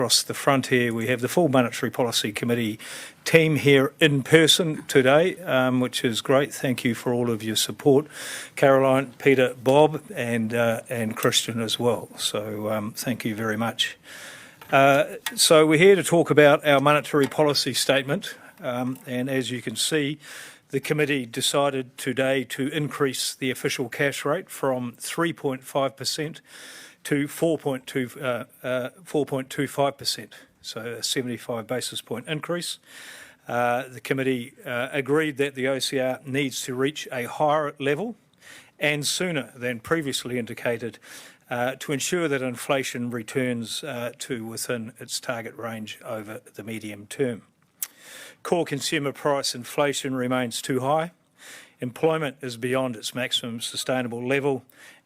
Across the front here, we have the full Monetary Policy Committee team here in person today, which is great. Thank you for all of your support, Caroline, Peter, Bob, and Christian as well. So thank you very much. So we're here to talk about our monetary policy statement, and as you can see, the committee decided today to increase the official cash rate from 3.5% to 4.25%, so a 75 basis point increase. The committee agreed that the OCR needs to reach a higher level and sooner than previously indicated to ensure that inflation returns to within its target range over the medium term. Core consumer price inflation remains too high, employment is beyond its maximum sustainable level,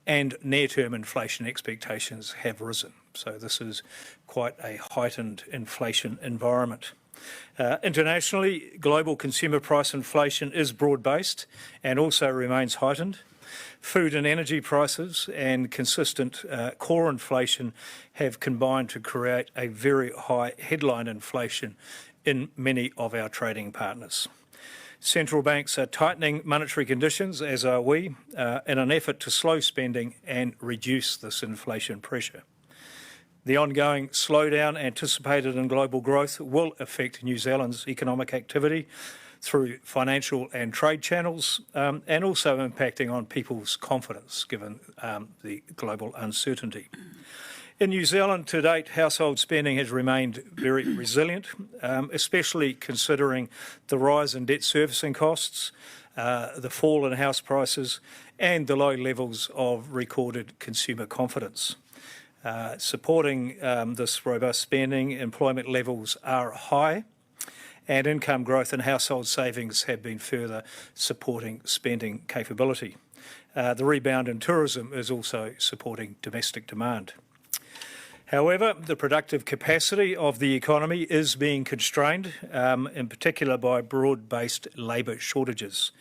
and near-term inflation expectations have risen. So this is quite a heightened inflation environment. Internationally, global consumer price inflation is broad-based and also remains heightened. Food and energy prices and consistent core inflation have combined to create a very high headline inflation in many of our trading partners. Central banks are tightening monetary conditions, as are we, in an effort to slow spending and reduce this inflation pressure. The ongoing slowdown anticipated in global growth will affect New Zealand's economic activity through financial and trade channels, and also impacting on people's confidence given the global uncertainty. In New Zealand to date, household spending has remained very resilient, especially considering the rise in debt servicing costs, the fall in house prices and the low levels of recorded consumer confidence. Supporting this robust spending, employment levels are high and income growth and household savings have been further supporting spending capability. The rebound in tourism is also supporting domestic demand. However, the productive capacity of the economy is being constrained, in particular by broad-based labour shortages,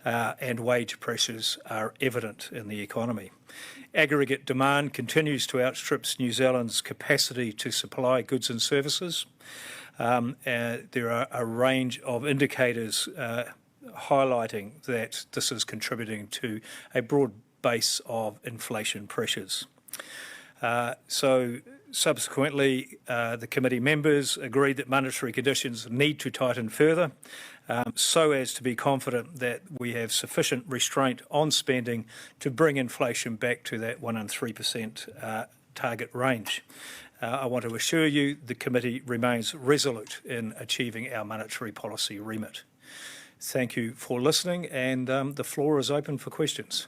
and wage pressures are evident in the economy. Aggregate demand continues to outstrip New Zealand's capacity to supply goods and services. There are a range of indicators highlighting that this is contributing to a broad base of inflation pressures. Subsequently, the committee members agreed that monetary conditions need to tighten further so as to be confident that we have sufficient restraint on spending to bring inflation back to that 1 and 3% target range. I want to assure you the committee remains resolute in achieving our monetary policy remit. Thank you for listening, and the floor is open for questions.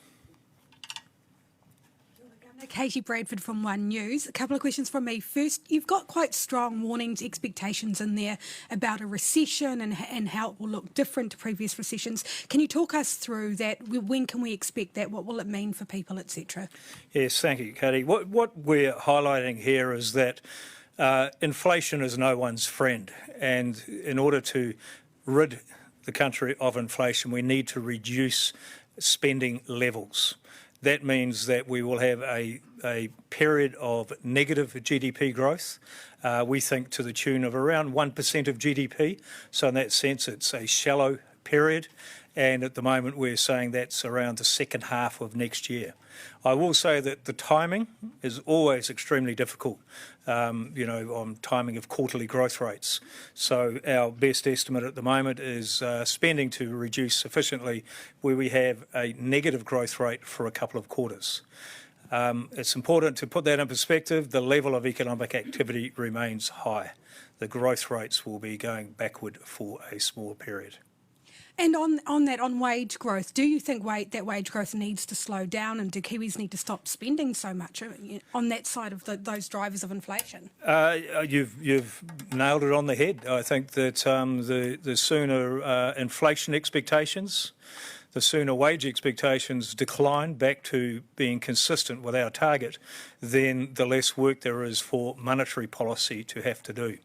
Katie Bradford from One News. A couple of questions from me. First, you've got quite strong warnings, expectations in there about a recession and how it will look different to previous recessions. Can you talk us through that? When can we expect that? What will it mean for people, etc.? Yes, thank you, Katie. What we're highlighting here is that inflation is no one's friend, and in order to rid the country of inflation, we need to reduce spending levels. That means that we will have a period of negative GDP growth, we think to the tune of around 1% of GDP. So in that sense, it's a shallow period. And at the moment, we're saying that's around the second half of next year. I will say that the timing is always extremely difficult, on timing of quarterly growth rates. So our best estimate at the moment is spending to reduce sufficiently where we have a negative growth rate for a couple of quarters. It's important to put that in perspective. The level of economic activity remains high. The growth rates will be going backward for a small period. And on wage growth, do you think that wage growth needs to slow down, and do Kiwis need to stop spending so much on that side of those drivers of inflation? You've nailed it on the head. I think that the sooner inflation expectations, the sooner wage expectations decline back to being consistent with our target, then the less work there is for monetary policy to have to do.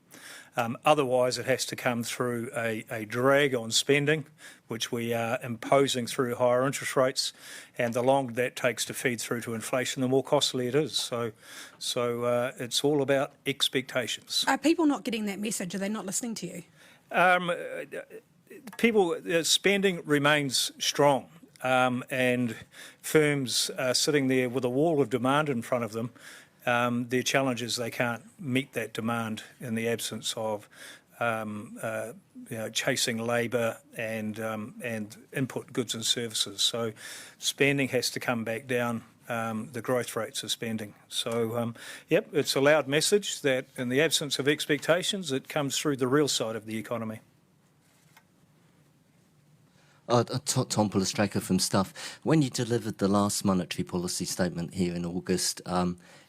Otherwise, it has to come through a drag on spending, which we are imposing through higher interest rates, and the longer that takes to feed through to inflation, the more costly it is. So it's all about expectations. Are people not getting that message? Are they not listening to you? Spending remains strong, and firms are sitting there with a wall of demand in front of them. Their challenge is they can't meet that demand in the absence of chasing labour and input goods and services. So spending has to come back down, the growth rates of spending. So, it's a loud message that in the absence of expectations, it comes through the real side of the economy. Tom Pulastraker from Stuff. When you delivered the last monetary policy statement here in August,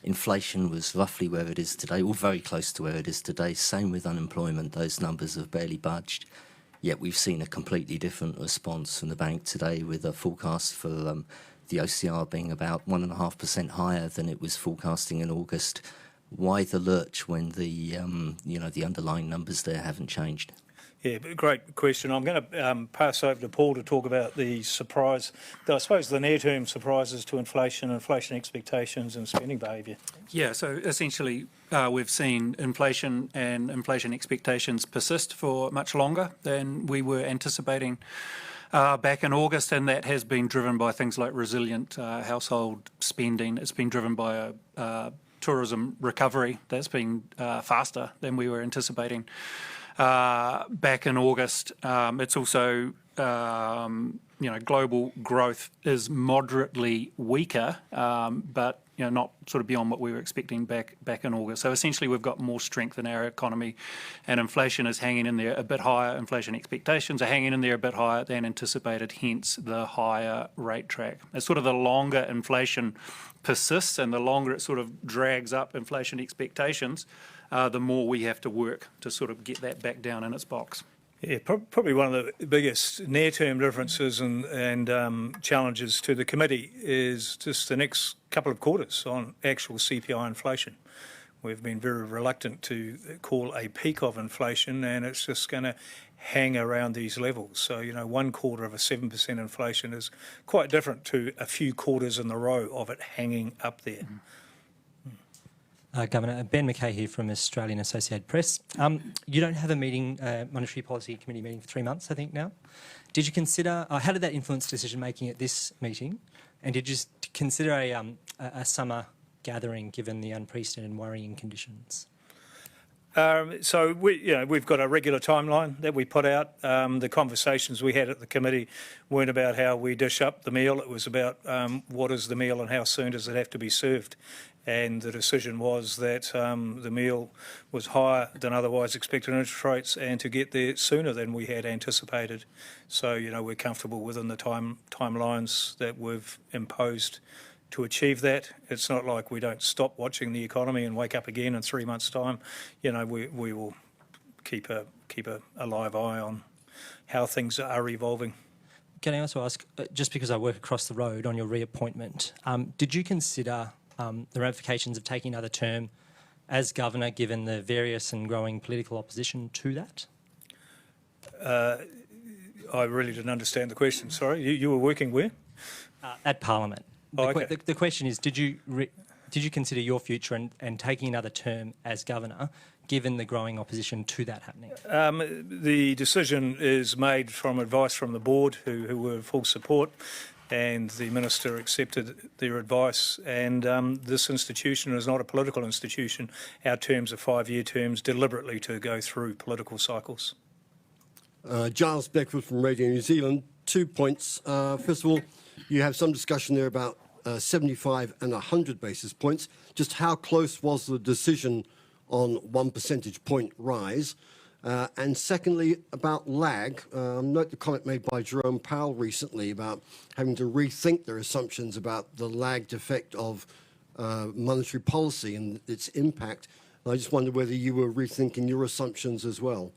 inflation was roughly where it is today, or very close to where it is today. Same with unemployment. Those numbers have barely budged. Yet we've seen a completely different response from the bank today, with a forecast for the OCR being about 1.5% higher than it was forecasting in August. Why the lurch when the the underlying numbers there haven't changed? Yeah, great question. I'm going to pass over to Paul to talk about the surprise, I suppose the near-term surprises to inflation expectations and spending behaviour. Yeah, so essentially we've seen inflation and inflation expectations persist for much longer than we were anticipating back in August, and that has been driven by things like resilient household spending. It's been driven by a tourism recovery that's been faster than we were anticipating back in August. It's also, global growth is moderately weaker, but not sort of beyond what we were expecting back in August. So essentially, we've got more strength in our economy, and inflation is hanging in there a bit higher. Inflation expectations are hanging in there a bit higher than anticipated, hence the higher rate track. It's sort of the longer inflation persists and the longer it sort of drags up inflation expectations, the more we have to work to sort of get that back down in its box. Yeah, probably one of the biggest near-term differences and challenges to the committee is just the next couple of quarters on actual CPI inflation. We've been very reluctant to call a peak of inflation, and it's just going to hang around these levels. So, 1 quarter of a 7% inflation is quite different to a few quarters in the row of it hanging up there. Governor, Ben McKay here from Australian Associated Press. You don't have a meeting, Monetary Policy Committee meeting for 3 months, I think now. Did you consider, how did that influence decision-making at this meeting? And did you consider a summer gathering given the unprecedented and worrying conditions? So we've got a regular timeline that we put out. The conversations we had at the committee weren't about how we dish up the meal. It was about what is the meal and how soon does it have to be served. And the decision was that the meal was higher than otherwise expected interest rates and to get there sooner than we had anticipated. So, we're comfortable within the timelines that we've imposed to achieve that. It's not like we don't stop watching the economy and wake up again in 3 months' time. We will keep a live eye on how things are evolving. Can I also ask, just because I work across the road on your reappointment, did you consider the ramifications of taking another term as governor, given the various and growing political opposition to that? I really didn't understand the question. Sorry, you were working where? At Parliament. Okay. The question is, did you consider your future and taking another term as governor, given the growing opposition to that happening? The decision is made from advice from the board, who were full support, and the minister accepted their advice. And this institution is not a political institution. Our terms are 5-year terms, deliberately to go through political cycles. Giles Beckford from Radio New Zealand. 2 points. First of all, you have some discussion there about 75 and 100 basis points. Just how close was the decision on 1 percentage point rise? And secondly, about lag. Note the comment made by Jerome Powell recently about having to rethink their assumptions about the lagged effect of monetary policy and its impact. I just wondered whether you were rethinking your assumptions as well.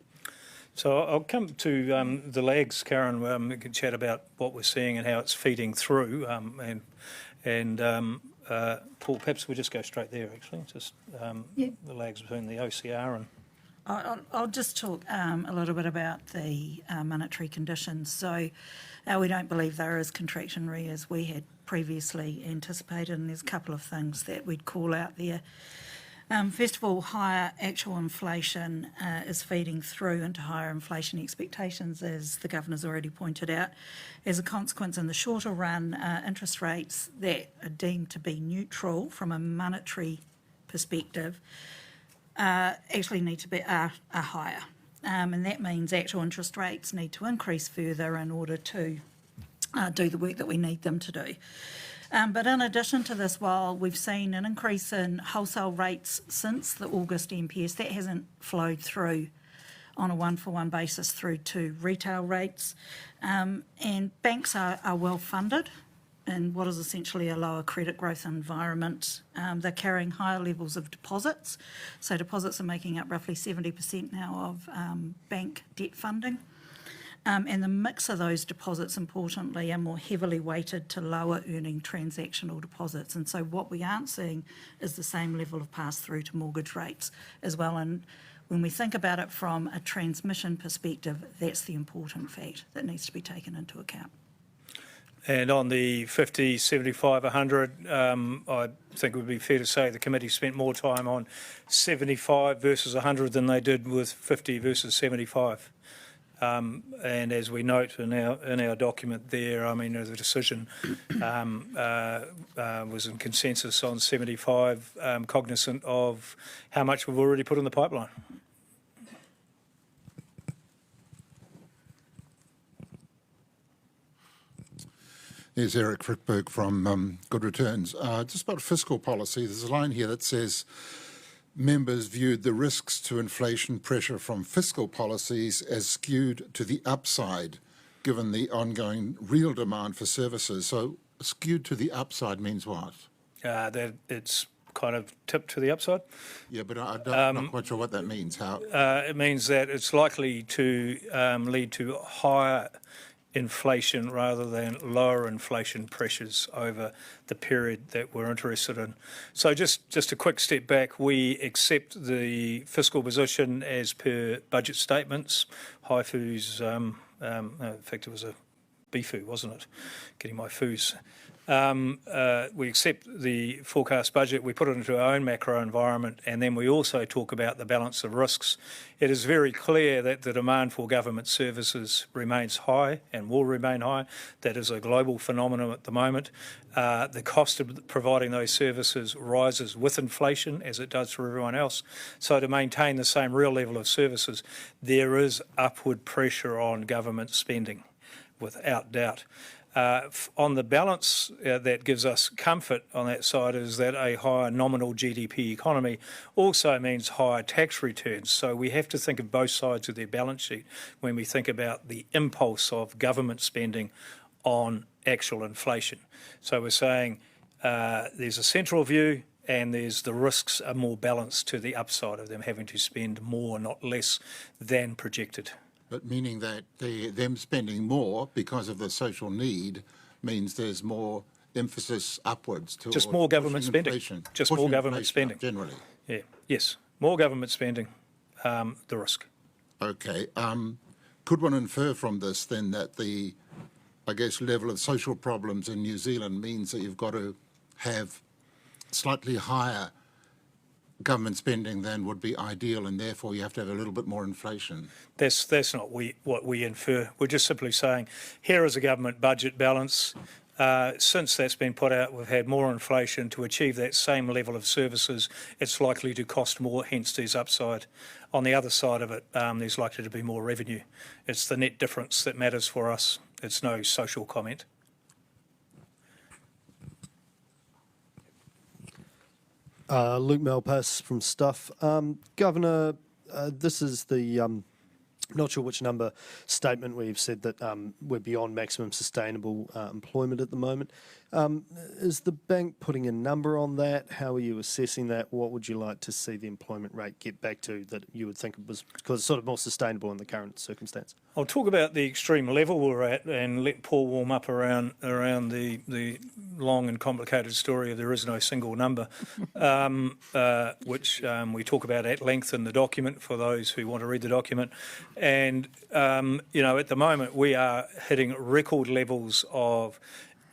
So I'll come to the lags, Karen. We can chat about what we're seeing and how it's feeding through. Paul, perhaps we'll just go straight there, actually, just the lags between the OCR and... I'll just talk a little bit about the monetary conditions. So we don't believe they're as contractionary as we had previously anticipated, and there's a couple of things that we'd call out there. First of all, higher actual inflation is feeding through into higher inflation expectations, as the Governor's already pointed out. As a consequence, in the shorter run, interest rates that are deemed to be neutral from a monetary perspective actually need to be are higher. And that means actual interest rates need to increase further in order to do the work that we need them to do. But in addition to this, while we've seen an increase in wholesale rates since the August MPS, that hasn't flowed through on a one-for-one basis through to retail rates. And banks are well funded in what is essentially a lower credit growth environment. They're carrying higher levels of deposits. So deposits are making up roughly 70% now of bank debt funding. And the mix of those deposits, importantly, are more heavily weighted to lower earning transactional deposits. And so what we aren't seeing is the same level of pass-through to mortgage rates as well. And when we think about it from a transmission perspective, that's the important fact that needs to be taken into account. And on the 50, 75, 100, I think it would be fair to say the committee spent more time on 75 versus 100 than they did with 50 versus 75. And as we note in our document there, I mean, the decision was in consensus on 75, cognizant of how much we've already put in the pipeline. Here's Eric Frickberg from Good Returns. Just about fiscal policy, there's a line here that says members viewed the risks to inflation pressure from fiscal policies as skewed to the upside, given the ongoing real demand for services. So skewed to the upside means what? That it's kind of tipped to the upside. Yeah, but I'm not quite sure what that means. How? It means that it's likely to lead to higher inflation rather than lower inflation pressures over the period that we're interested in. So just a quick step back, we accept the fiscal position as per budget statements. HIFU's, in fact it was a BFU, wasn't it? Getting my FUs. We accept the forecast budget, we put it into our own macro environment, and then we also talk about the balance of risks. It is very clear that the demand for government services remains high and will remain high. That is a global phenomenon at the moment. The cost of providing those services rises with inflation, as it does for everyone else. So to maintain the same real level of services, there is upward pressure on government spending, without doubt. On the balance, that gives us comfort on that side is that a higher nominal GDP economy also means higher tax returns. So we have to think of both sides of their balance sheet when we think about the impulse of government spending on actual inflation. So we're saying there's a central view and there's the risks are more balanced to the upside of them having to spend more, not less, than projected. But meaning that them spending more because of the social need means there's more emphasis upwards to just more government spending. Inflation. Just more government spending. Generally. Yeah. Yes. More government spending. The risk. Okay. Could one infer from this then that the, I guess, level of social problems in New Zealand means that you've got to have slightly higher government spending than would be ideal, and therefore you have to have a little bit more inflation? That's not what we infer. We're just simply saying here is a government budget balance. Since that's been put out, we've had more inflation. To achieve that same level of services, it's likely to cost more, hence there's upside. On the other side of it, there's likely to be more revenue. It's the net difference that matters for us. It's no social comment. Luke Malpass from Stuff. Governor, this is the not sure which number statement where you've said that we're beyond maximum sustainable employment at the moment. Is the bank putting a number on that? How are you assessing that? What would you like to see the employment rate get back to that you would think it was, because it's sort of more sustainable in the current circumstance? I'll talk about the extreme level we're at and let Paul warm up around the long and complicated story of there is no single number, which we talk about at length in the document for those who want to read the document. And, at the moment we are hitting record levels of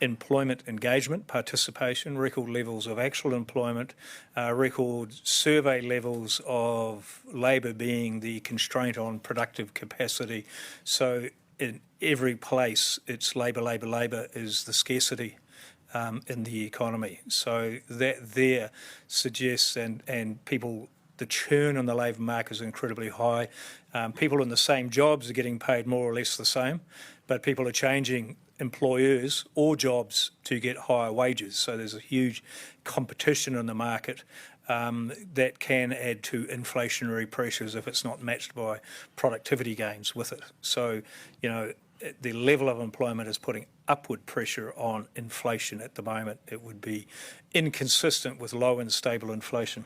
employment engagement, participation, record levels of actual employment, record survey levels of labour being the constraint on productive capacity. So in every place, it's labour is the scarcity in the economy. So that there suggests, and people, the churn on the labour market is incredibly high. People in the same jobs are getting paid more or less the same, but people are changing employers or jobs to get higher wages. So there's a huge competition in the market that can add to inflationary pressures if it's not matched by productivity gains with it. So, the level of employment is putting upward pressure on inflation at the moment. It would be inconsistent with low and stable inflation.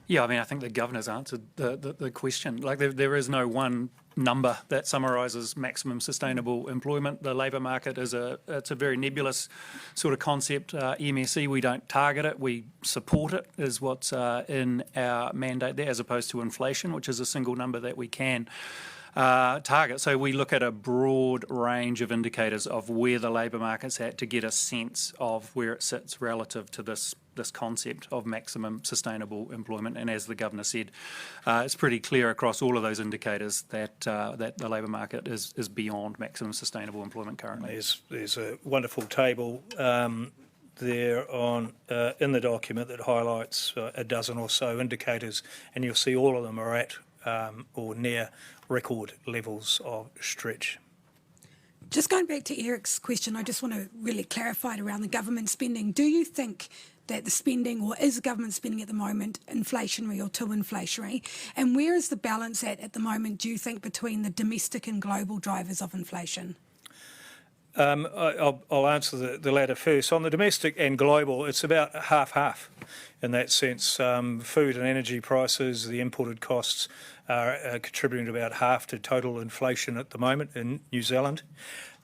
Yeah, I think the Governor's answered the question. Like there is no one number that summarises maximum sustainable employment. The labour market it's a very nebulous sort of concept. MSE, we don't target it, we support it, is what's in our mandate there, as opposed to inflation, which is a single number that we can target. So we look at a broad range of indicators of where the labour market's at to get a sense of where it sits relative to this concept of maximum sustainable employment. And as the Governor said, it's pretty clear across all of those indicators that the labour market is beyond maximum sustainable employment currently. There's a wonderful table there on in the document that highlights a dozen or so indicators, and you'll see all of them are at or near record levels of stretch. Just going back to Eric's question, I just want to really clarify it around the government spending. Do you think that the spending, or is government spending at the moment, inflationary or too inflationary? And where is the balance at the moment, do you think, between the domestic and global drivers of inflation? I'll answer the latter first. On the domestic and global, it's about half-half in that sense. Food and energy prices, the imported costs are contributing to about half to total inflation at the moment in New Zealand.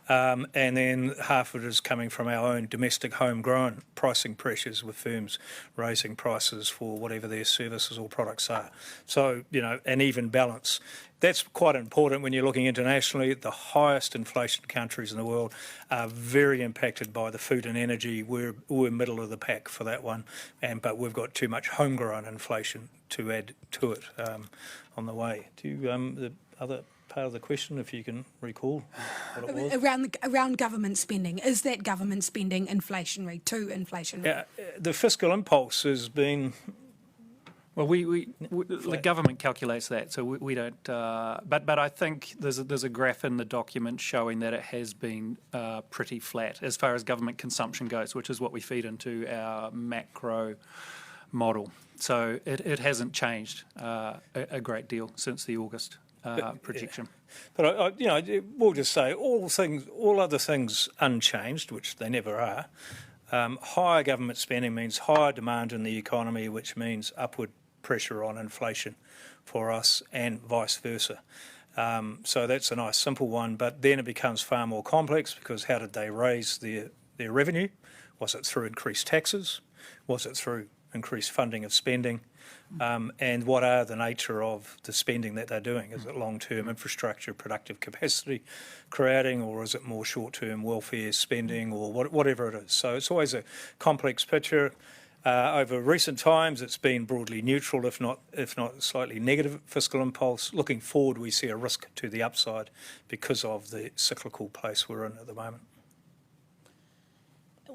And then half of it is coming from our own domestic homegrown pricing pressures, with firms raising prices for whatever their services or products are. So, an even balance. That's quite important when you're looking internationally. The highest inflation countries in the world are very impacted by the food and energy. We're middle of the pack for that one, but we've got too much homegrown inflation to add to it on the way. The other part of the question, if you can recall what it was? Around government spending. Is that government spending inflationary, too inflationary? Yeah, the fiscal impulse has been... Well, the government calculates that, so we don't. But I think there's a graph in the document showing that it has been pretty flat as far as government consumption goes, which is what we feed into our macro model. So it hasn't changed a great deal since the August projection. But we'll just say all other things unchanged, which they never are. Higher government spending means higher demand in the economy, which means upward pressure on inflation for us, and vice versa. So that's a nice simple one, but then it becomes far more complex, because how did they raise their revenue? Was it through increased taxes? Was it through increased funding of spending? And what are the nature of the spending that they're doing? Is it long-term infrastructure, productive capacity creating, or is it more short-term welfare spending, or whatever it is? So it's always a complex picture. Over recent times, it's been broadly neutral, if not slightly negative fiscal impulse. Looking forward, we see a risk to the upside because of the cyclical place we're in at the moment.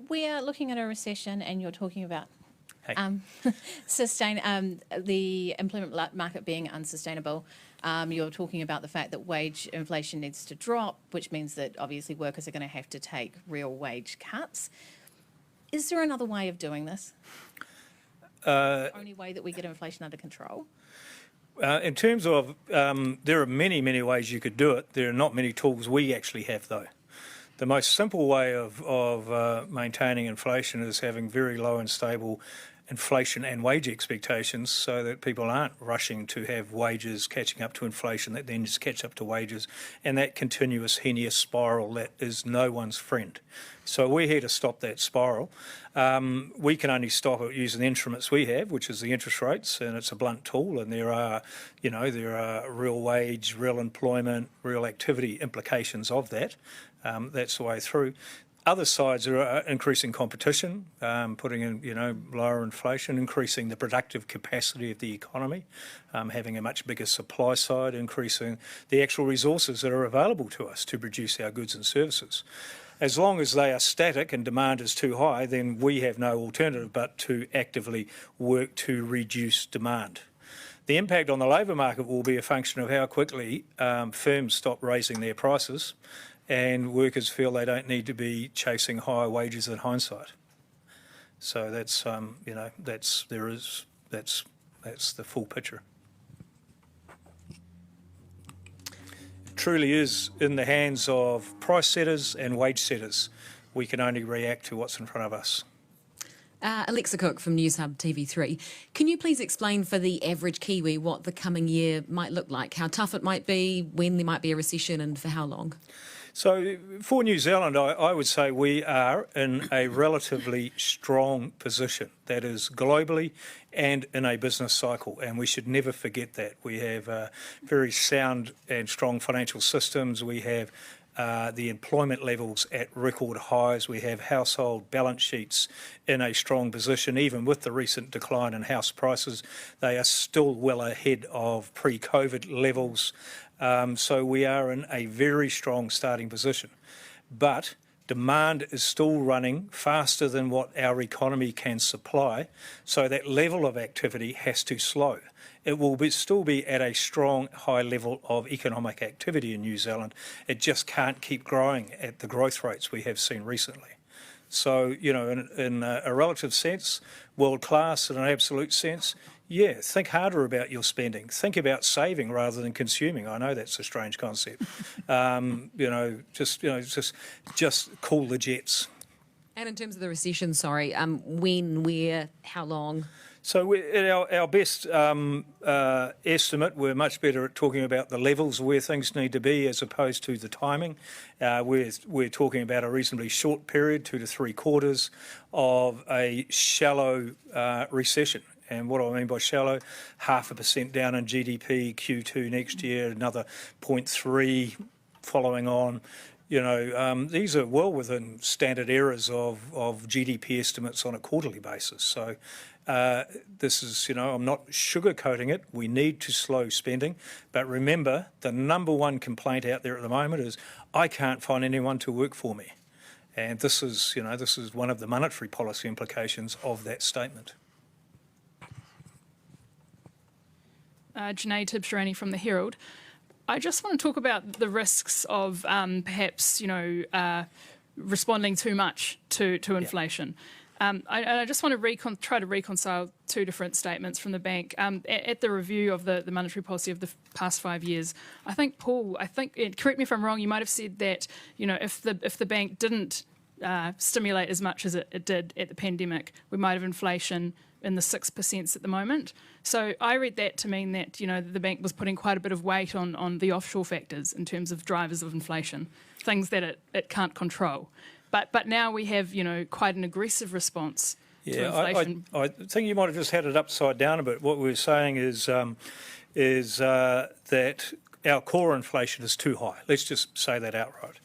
We are looking at a recession, and you're talking about Hey. The employment market being unsustainable. You're talking about the fact that wage inflation needs to drop, which means that obviously workers are going to have to take real wage cuts. Is there another way of doing this? The only way that we get inflation under control? In terms of, there are many, many ways you could do it. There are not many tools we actually have, though. The most simple way of maintaining inflation is having very low and stable inflation and wage expectations so that people aren't rushing to have wages catching up to inflation that then just catch up to wages, and that continuous heinous spiral that is no one's friend. So we're here to stop that spiral. We can only stop it using the instruments we have, which is the interest rates, and it's a blunt tool, and there are real wage, real employment, real activity implications of that. That's the way through. Other sides are increasing competition, putting in, lower inflation, increasing the productive capacity of the economy, having a much bigger supply side, increasing the actual resources that are available to us to produce our goods and services. As long as they are static and demand is too high, then we have no alternative but to actively work to reduce demand. The impact on the labour market will be a function of how quickly firms stop raising their prices and workers feel they don't need to be chasing higher wages in hindsight. So that's that's the full picture. It truly is in the hands of price setters and wage setters. We can only react to what's in front of us. Alexa Cook from News Hub TV3. Can you please explain for the average Kiwi what the coming year might look like, how tough it might be, when there might be a recession and for how long? So for New Zealand, I would say we are in a relatively strong position, that is globally and in a business cycle, and we should never forget that. We have very sound and strong financial systems. We have the employment levels at record highs. We have household balance sheets in a strong position. Even with the recent decline in house prices, they are still well ahead of pre-COVID levels. So we are in a very strong starting position. But demand is still running faster than what our economy can supply, so that level of activity has to slow. It will still be at a strong, high level of economic activity in New Zealand. It just can't keep growing at the growth rates we have seen recently. So, in a relative sense, world class, in an absolute sense, yeah, think harder about your spending. Think about saving rather than consuming. I know that's a strange concept. Just cool the jets. And in terms of the recession, when, where, how long? So at our best estimate, we're much better at talking about the levels where things need to be as opposed to the timing. We're talking about a reasonably short period, 2 to 3 quarters, of a shallow recession. And what do I mean by shallow? 0.5% down in GDP, Q2 next year, another 0.3 following on. These are well within standard errors of GDP estimates on a quarterly basis. So this is, I'm not sugarcoating it. We need to slow spending. But remember, the number one complaint out there at the moment is, I can't find anyone to work for me. And this is one of the monetary policy implications of that statement. Janae Tibshirani from the Herald. I just want to talk about the risks of perhaps, responding too much to inflation. I just want to try to reconcile two different statements from the bank. At the review of the monetary policy of the past 5 years, I think, Paul, correct me if I'm wrong, you might have said that, if the bank didn't stimulate as much as it did at the pandemic, we might have inflation in the 6% at the moment. So I read that to mean that, the bank was putting quite a bit of weight on the offshore factors in terms of drivers of inflation, things that it can't control. But now we have, quite an aggressive response to inflation. I think you might have just had it upside down a bit. What we're saying is that our core inflation is too high. Let's just say that outright.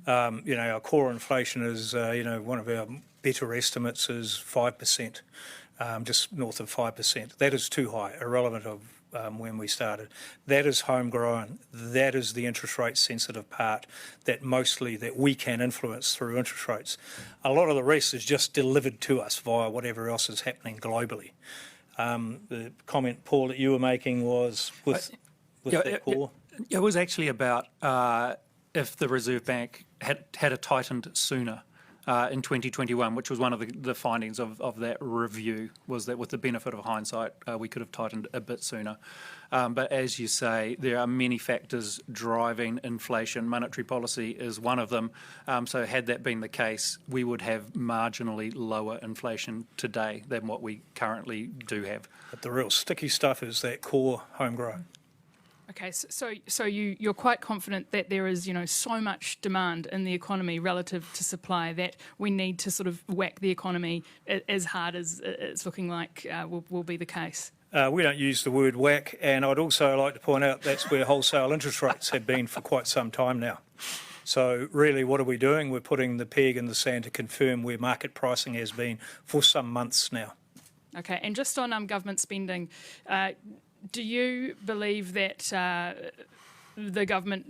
Mm-hmm. Our core inflation is, one of our better estimates is 5%. Just north of 5%. That is too high, irrelevant of when we started. That is homegrown. That is the interest rate sensitive part that we can influence through interest rates. A lot of the rest is just delivered to us via whatever else is happening globally. The comment, Paul, that you were making was with that core. It was actually about if the Reserve Bank had tightened sooner. in 2021, which was one of the findings of that review, was that with the benefit of hindsight, we could have tightened a bit sooner. But as you say, there are many factors driving inflation. Monetary policy is one of them. So had that been the case, we would have marginally lower inflation today than what we currently do have. But the real sticky stuff is that core homegrown. Okay, so you're quite confident that there is, so much demand in the economy relative to supply that we need to sort of whack the economy as hard as it's looking like will be the case? We don't use the word whack, and I'd also like to point out that's where wholesale interest rates have been for quite some time now. So really, what are we doing? We're putting the peg in the sand to confirm where market pricing has been for some months now. Okay, and just on government spending, do you believe that the government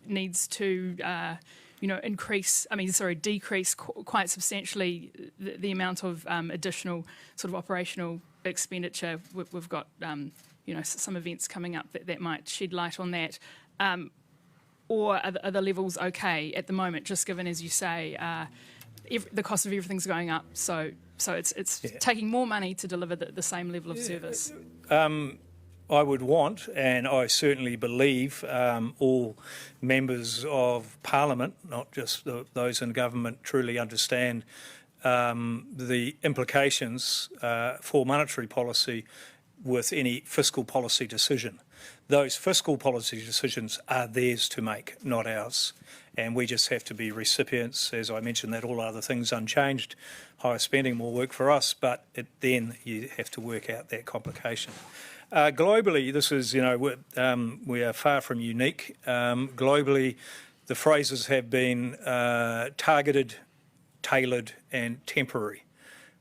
needs to, decrease quite substantially the amount of additional sort of operational expenditure? We've got, some events coming up that might shed light on that. Or are the levels okay at the moment, just given, as you say, the cost of everything's going up, so it's taking more money to deliver the same level of service? I would want, and I certainly believe, all members of Parliament, not just those in government, truly understand the implications for monetary policy with any fiscal policy decision. Those fiscal policy decisions are theirs to make, not ours. And we just have to be recipients, as I mentioned, that all other things unchanged, higher spending, more work for us, but then you have to work out that complication. Globally, this is, we are far from unique. Globally, the phrases have been targeted, tailored and temporary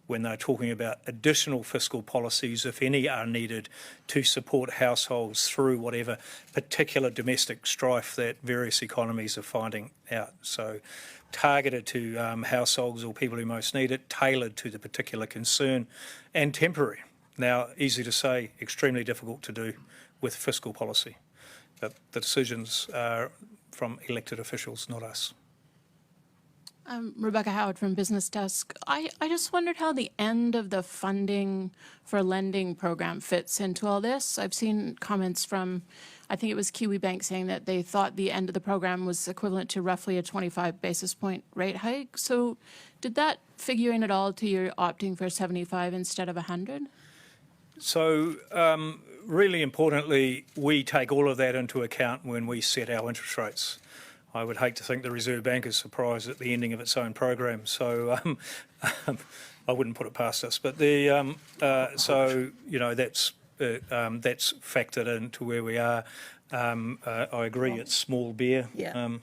when they're talking about additional fiscal policies, if any are needed, to support households through whatever particular domestic strife that various economies are finding out. So targeted to households or people who most need it, tailored to the particular concern, and temporary. Now, easy to say, extremely difficult to do with fiscal policy. But the decisions are from elected officials, not us. Rebecca Howard from Business Desk. I just wondered how the end of the funding for lending program fits into all this. I've seen comments from, I think it was Kiwi Bank, saying that they thought the end of the program was equivalent to roughly a 25 basis point rate hike. So did that figure in at all to your opting for 75 instead of 100? So really importantly, we take all of that into account when we set our interest rates. I would hate to think the Reserve Bank is surprised at the ending of its own program, so I wouldn't put it past us. But that's factored into where we are. I agree, it's small beer. The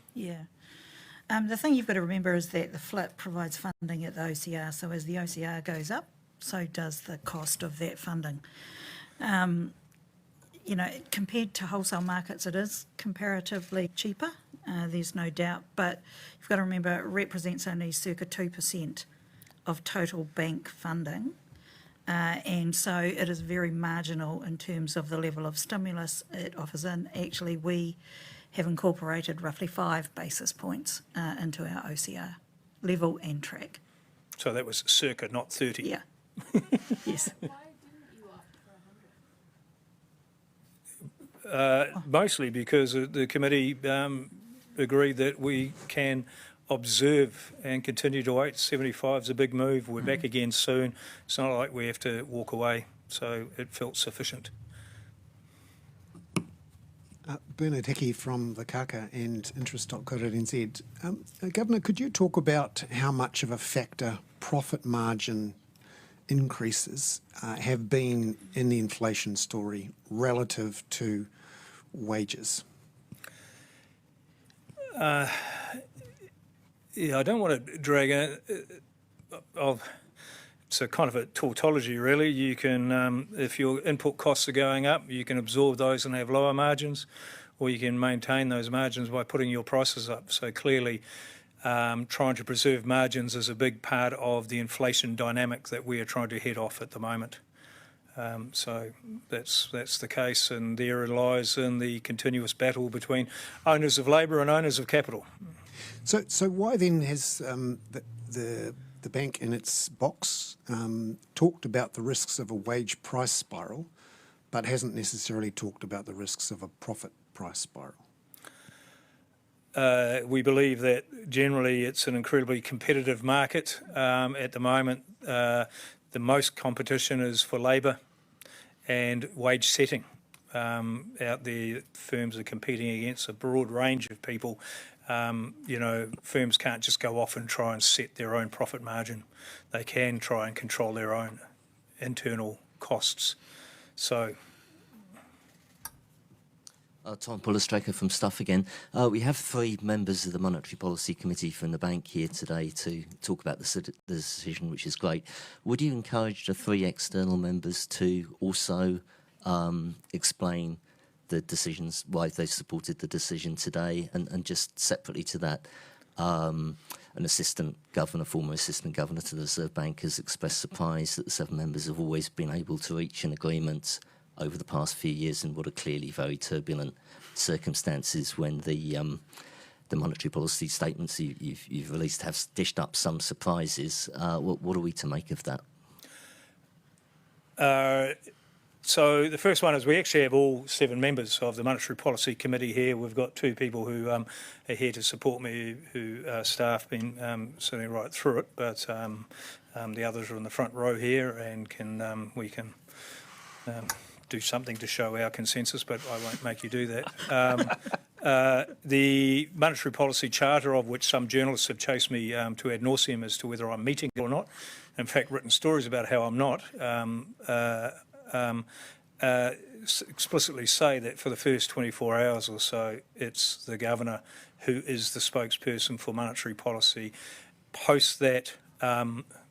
thing you've got to remember is that the FLIP provides funding at the OCR, so as the OCR goes up, so does the cost of that funding. Compared to wholesale markets, it is comparatively cheaper. There's no doubt, but you've got to remember it represents only circa 2% of total bank funding, and so it is very marginal in terms of the level of stimulus it offers in. Actually, we have incorporated roughly 5 basis points into our OCR level and track. So that was circa, not 30. Yeah. Yes. Mostly because the committee agreed that we can observe and continue to wait. 75 is a big move. We're back again soon. It's not like we have to walk away, so it felt sufficient. Bernard Hickey from the Kaka and interest.co.nz. Governor, could you talk about how much of a factor profit margin increases have been in the inflation story relative to wages? I don't want to drag out. It's a kind of a tautology, really. You can, if your input costs are going up, you can absorb those and have lower margins, or you can maintain those margins by putting your prices up. So clearly, trying to preserve margins is a big part of the inflation dynamic that we are trying to head off at the moment. So that's the case, and there it lies in the continuous battle between owners of labour and owners of capital. So why then has the bank in its box talked about the risks of a wage price spiral, but hasn't necessarily talked about the risks of a profit price spiral. We believe that generally it's an incredibly competitive market. At the moment, the most competition is for labour and wage setting. Out there, firms are competing against a broad range of people. Firms can't just go off and try and set their own profit margin. They can try and control their own internal costs. So. Tom Pullistraker from Stuff again. We have 3 members of the Monetary Policy Committee from the bank here today to talk about the decision, which is great. Would you encourage the 3 external members to also explain the decisions, why they supported the decision today, and just separately to that, an former assistant governor to the Reserve Bank has expressed surprise that the 7 members have always been able to reach an agreement over the past few years in what are clearly very turbulent circumstances when the monetary policy statements you've released have dished up some surprises. What are we to make of that? So the first one is we actually have all 7 members of the Monetary Policy Committee here. We've got 2 people who are here to support me, who staff been sitting right through it, but the others are in the front row here, and we can do something to show our consensus, but I won't make you do that. The Monetary Policy Charter, of which some journalists have chased me to ad nauseum as to whether I'm meeting it or not, in fact written stories about how I'm not, explicitly say that for the first 24 hours or so, it's the Governor who is the spokesperson for monetary policy. Post that,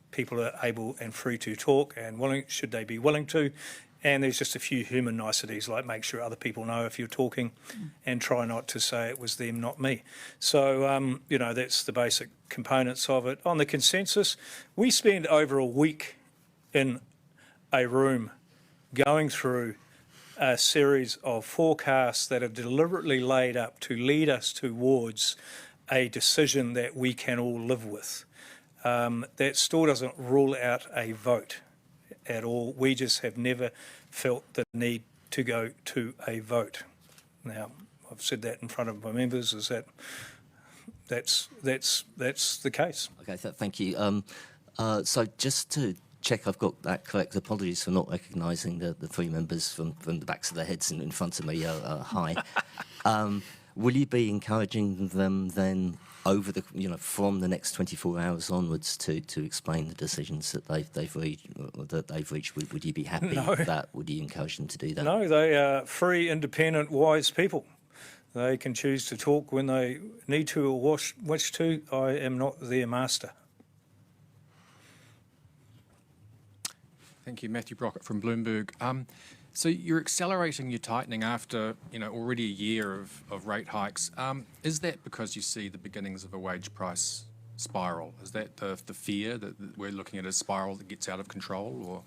people are able and free to talk and willing, should they be willing to. And there's just a few human niceties, like make sure other people know if you're talking and try not to say it was them, not me. So, that's the basic components of it. On the consensus, we spend over a week in a room going through a series of forecasts that are deliberately laid up to lead us towards a decision that we can all live with. That still doesn't rule out a vote at all. We just have never felt the need to go to a vote. Now, I've said that in front of my members, is that that's the case. Okay, thank you. So just to check I've got that correct, apologies for not recognising the 3 members from the backs of their heads in front of me. Hi. Will you be encouraging them then over the, from the next 24 hours onwards to explain the decisions that they've reached? Would you be happy with that? Would you encourage them to do that? No, they are free, independent, wise people. They can choose to talk when they need to or wish to. I am not their master. Thank you. Matthew Brockett from Bloomberg. So you're accelerating your tightening after already a year of rate hikes. Is that because you see the beginnings of a wage price spiral? Is that the fear that we're looking at a spiral that gets out of control,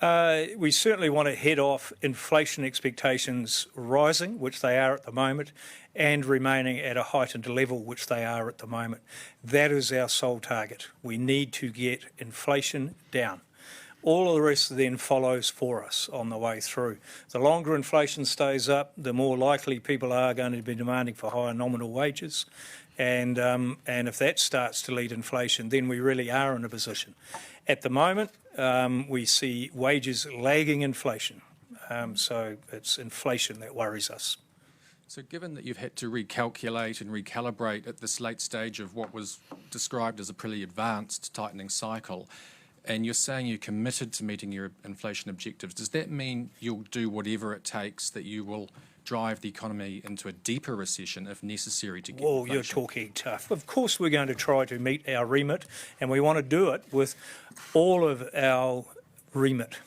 or? We certainly want to head off inflation expectations rising, which they are at the moment, and remaining at a heightened level, which they are at the moment. That is our sole target. We need to get inflation down. All of the rest then follows for us on the way through. The longer inflation stays up, the more likely people are going to be demanding for higher nominal wages. And if that starts to lead inflation, then we really are in a position. At the moment, we see wages lagging inflation. So it's inflation that worries us. So given that you've had to recalculate and recalibrate at this late stage of what was described as a pretty advanced tightening cycle, and you're saying you're committed to meeting your inflation objectives, does that mean you'll do whatever it takes, that you will drive the economy into a deeper recession if necessary to get inflation? You're talking tough. Of course we're going to try to meet our remit, and we want to do it with all of our remit,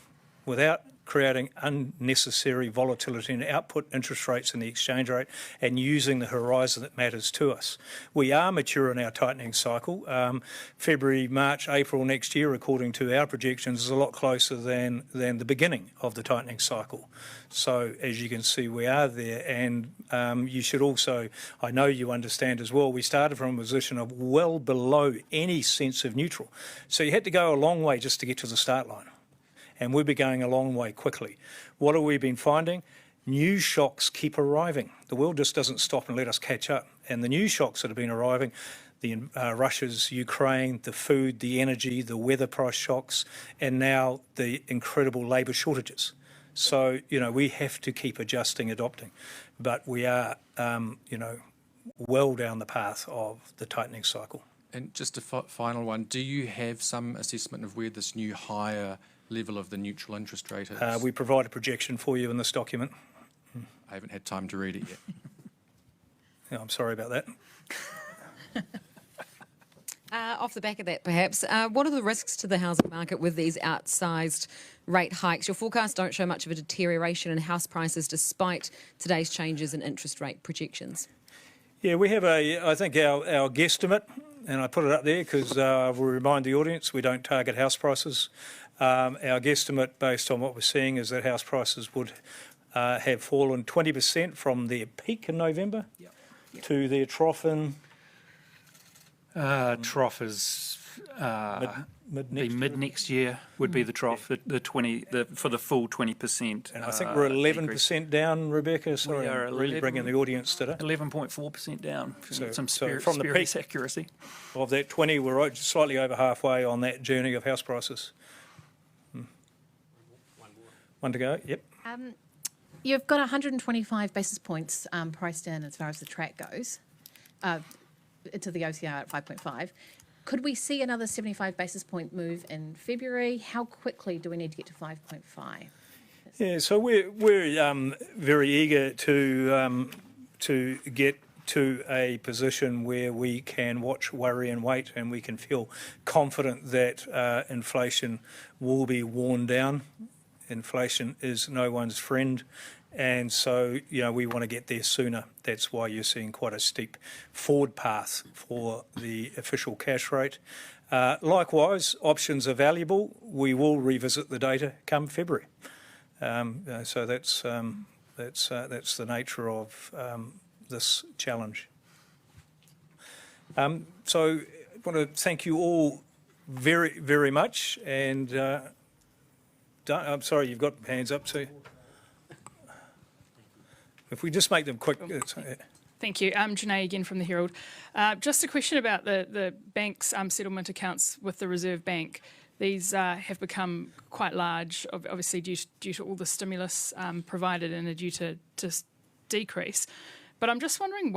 without creating unnecessary volatility in output interest rates and the exchange rate, and using the horizon that matters to us. We are mature in our tightening cycle. February, March, April next year, according to our projections, is a lot closer than the beginning of the tightening cycle. So as you can see, we are there, and you should also, I know you understand as well, we started from a position of well below any sense of neutral. So you had to go a long way just to get to the start line, and we'll be going a long way quickly. What have we been finding? New shocks keep arriving. The world just doesn't stop and let us catch up, and the new shocks that have been arriving, the Russia's Ukraine, the food, the energy, the weather price shocks, and now the incredible labour shortages. So, we have to keep adjusting, adopting, but we are, well down the path of the tightening cycle. And just a final one, do you have some assessment of where this new higher level of the neutral interest rate is? We provide a projection for you in this document. I haven't had time to read it yet. Yeah, I'm sorry about that. Off the back of that, perhaps, what are the risks to the housing market with these outsized rate hikes? Your forecasts don't show much of a deterioration in house prices despite today's changes in interest rate projections. Yeah, we have I think our guesstimate, and I put it up there because we'll remind the audience we don't target house prices. Our guesstimate based on what we're seeing is that house prices would have fallen 20% from their peak in November to their trough in... Trough is mid next year would be the trough. For the full 20%. And I think we're 11% down, Rebecca. Sorry, we are I'm really bringing the audience today. 11.4% down. So From the peak accuracy of that 20, we're slightly over halfway on that journey of house prices. One to go. Yep. You've got 125 basis points priced in as far as the track goes. To the OCR at 5.5. Could we see another 75 basis point move in February? How quickly do we need to get to 5.5? Yeah, so we're very eager to get to a position where we can watch, worry and wait, and we can feel confident that inflation will be worn down. Inflation is no one's friend. And so, we want to get there sooner. That's why you're seeing quite a steep forward path for the official cash rate. Likewise, options are valuable. We will revisit the data come February. So that's the nature of this challenge. So I want to thank you all very, very much. And I'm sorry, you've got hands up too. If we just make them quick. Thank you. I'm Janae again from the Herald. Just a question about the bank's settlement accounts with the Reserve Bank. These have become quite large, obviously due to all the stimulus provided and are due to decrease. But I'm just wondering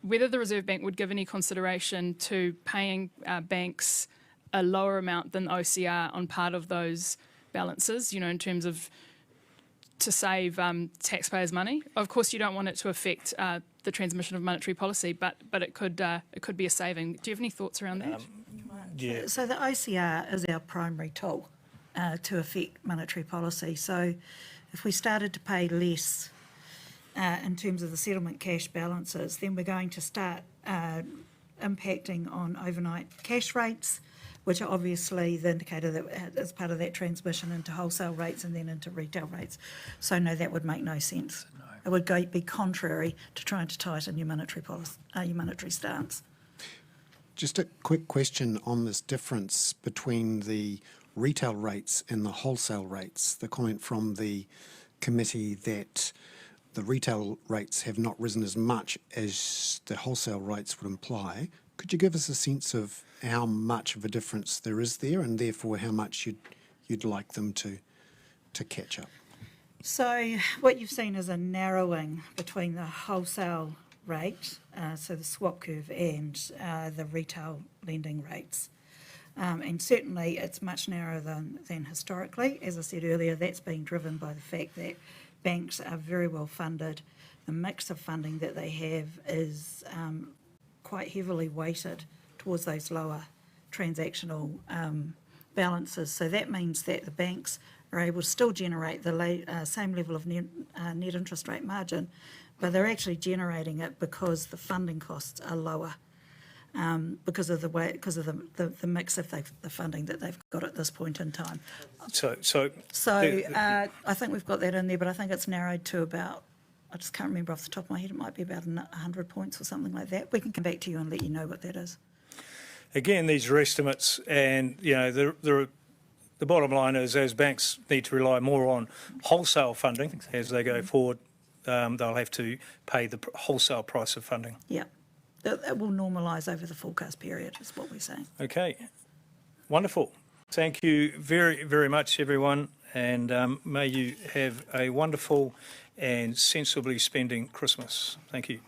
whether the Reserve Bank would give any consideration to paying banks a lower amount than OCR on part of those balances, in terms of to save taxpayers' money. Of course, you don't want it to affect the transmission of monetary policy, but it could be a saving. Do you have any thoughts around that? Yeah. So the OCR is our primary tool to affect monetary policy. So if we started to pay less in terms of the settlement cash balances, then we're going to start impacting on overnight cash rates, which are obviously the indicator that is part of that transmission into wholesale rates and then into retail rates. So no, that would make no sense. No. It would be contrary to trying to tighten your monetary policy, your monetary stance. Just a quick question on this difference between the retail rates and the wholesale rates. The comment from the committee that the retail rates have not risen as much as the wholesale rates would imply. Could you give us a sense of how much of a difference there is there, and therefore how much you'd like them to catch up? So what you've seen is a narrowing between the wholesale rate, so the swap curve, and the retail lending rates. And certainly it's much narrower than historically. As I said earlier, that's being driven by the fact that banks are very well funded. The mix of funding that they have is quite heavily weighted towards those lower transactional balances. So that means that the banks are able to still generate the same level of net interest rate margin, but they're actually generating it because the funding costs are lower. Because of the mix of the funding that they've got at this point in time. So I think we've got that in there, but I think it's narrowed to about, I just can't remember off the top of my head, it might be about 100 points or something like that. We can come back to you and let you know what that is. Again, these are estimates, and the bottom line is, as banks need to rely more on wholesale funding as they go forward, they'll have to pay the wholesale price of funding. Yeah. It will normalise over the forecast period, is what we're saying. Okay, wonderful. Thank you very, very much, everyone, and may you have a wonderful and sensibly spending Christmas. Thank you.